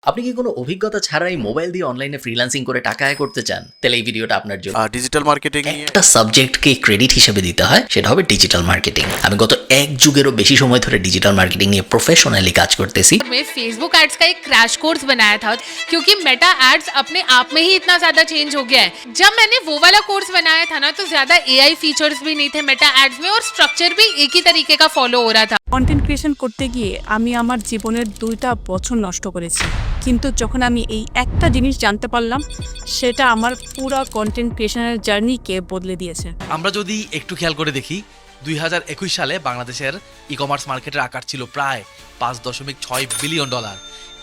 আপনি কি কোনো অভিজ্ঞতা ছাড়াই মোবাইল দিয়ে অনলাইনে ফ্রিল্যান্সিং করে টাকা আয় করতে চান? তাহলে এই ভিডিওটা আপনার জন্য। ডিজিটাল মার্কেটিং নিয়ে একটা সাবজেক্টকে ক্রেডিট হিসেবে দিতে হয়, সেটা হবে ডিজিটাল মার্কেটিং। আমি গত এক যুগেরও বেশি সময় ধরে ডিজিটাল মার্কেটিং নিয়ে প্রফেশনালি কাজ করতেছি। में फेसबुक एड्स का एक क्रैश कोर्स बनाया था क्योंकि मेटा एड्स अपने आप में ही इतना ज्यादा चेंज हो गया है। जब मैंने वो वाला कोर्स बनाया था ना, तो ज्यादा एआई फीचर्स भी नहीं थे मेटा एड्स में और स्ट्रक्चर भी एक ही तरीके का फॉलो हो रहा था। কন্টেন্ট ক্রিয়েশন করতে গিয়ে আমি আমার জীবনের 2টা বছর নষ্ট করেছি, কিন্তু যখন আমি এই একটা জিনিস জানতে পারলাম, সেটা আমার পুরো কন্টেন্ট ক্রিয়েশনের জার্নিকে বদলে দিয়েছে। আমরা যদি একটু খেয়াল করে দেখি, 2021 সালে বাংলাদেশের ই কমার্স মার্কেটের আকার ছিল প্রায় $5.6 বিলিয়ন।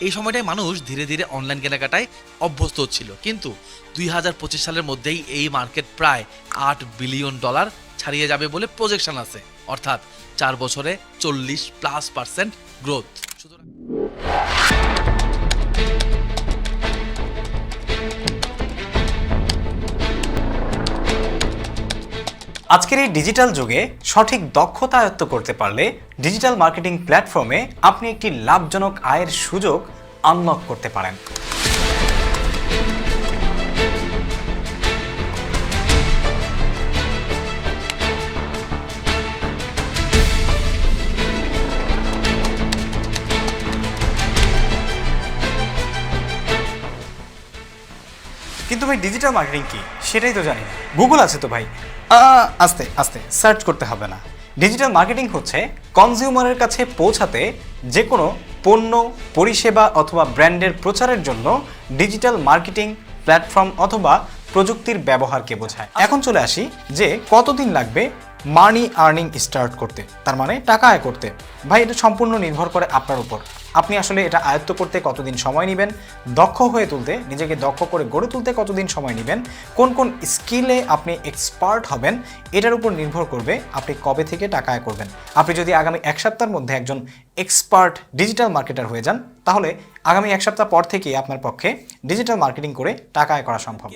এই সময়টায় মানুষ ধীরে ধীরে অনলাইন কেনাকাটায় অভ্যস্ত হচ্ছিল, কিন্তু 2025 সালের মধ্যেই এই মার্কেট প্রায় $8 বিলিয়ন ছাড়িয়ে যাবে বলে প্রজেকশন আছে, অর্থাৎ 4 বছরে 40+% গ্রোথ। আজকের এই ডিজিটাল যুগে সঠিক দক্ষতা আয়ত্ত করতে পারলে ডিজিটাল মার্কেটিং প্ল্যাটফর্মে আপনি একটি লাভজনক আয়ের সুযোগ আনলক করতে পারেন। কিন্তু ভাই ডিজিটাল মার্কেটিং কি সেটাই তো জানি না। গুগল আছে তো ভাই, আস্তে আস্তে সার্চ করতে হবে না। ডিজিটাল মার্কেটিং হচ্ছে কনজিউমারের কাছে পৌঁছাতে যে কোনো পণ্য, পরিষেবা অথবা ব্র্যান্ডের প্রচারের জন্য ডিজিটাল মার্কেটিং প্ল্যাটফর্ম অথবা প্রযুক্তির ব্যবহারকে বোঝায়। এখন চলে আসি যে কতদিন লাগবে মানি আর্নিং স্টার্ট করতে, তার মানে টাকা আয় করতে। ভাই এটা সম্পূর্ণ নির্ভর করে আপনার উপর। আপনি আসলে এটা আয়ত্ত করতে কতদিন সময় নেবেন, দক্ষ হয়ে তুলতে, নিজেকে দক্ষ করে গড়ে তুলতে কতদিন সময় নেবেন, কোন কোন স্কিলে আপনি এক্সপার্ট হবেন, এটার উপর নির্ভর করবে আপনি কবে থেকে টাকা আয় করবেন। আপনি যদি আগামী 1 সপ্তাহের মধ্যে একজন এক্সপার্ট ডিজিটাল মার্কেটার হয়ে যান, তাহলে আগামী 1 সপ্তাহ পর থেকেই আপনার পক্ষে ডিজিটাল মার্কেটিং করে টাকা আয় করা সম্ভব।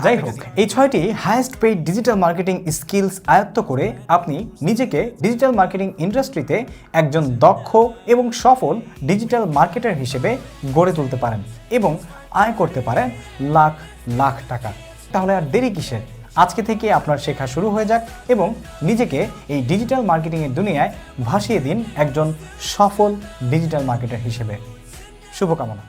যাই হোক, এই 6টি highest paid digital marketing skills আয়ত্ত করে আপনি নিজেকে ডিজিটাল মার্কেটিং ইন্ডাস্ট্রিতে একজন দক্ষ এবং সফল ডিজিটাল মার্কেটার হিসেবে গড়ে তুলতে পারেন এবং আয় করতে পারেন লাখ লাখ টাকা। তাহলে আর দেরি কিসের? আজকে থেকে আপনার শেখা শুরু হয়ে যাক এবং নিজেকে এই ডিজিটাল মার্কেটিংয়ের দুনিয়ায় ভাসিয়ে দিন একজন সফল ডিজিটাল মার্কেটার হিসেবে। শুভকামনা।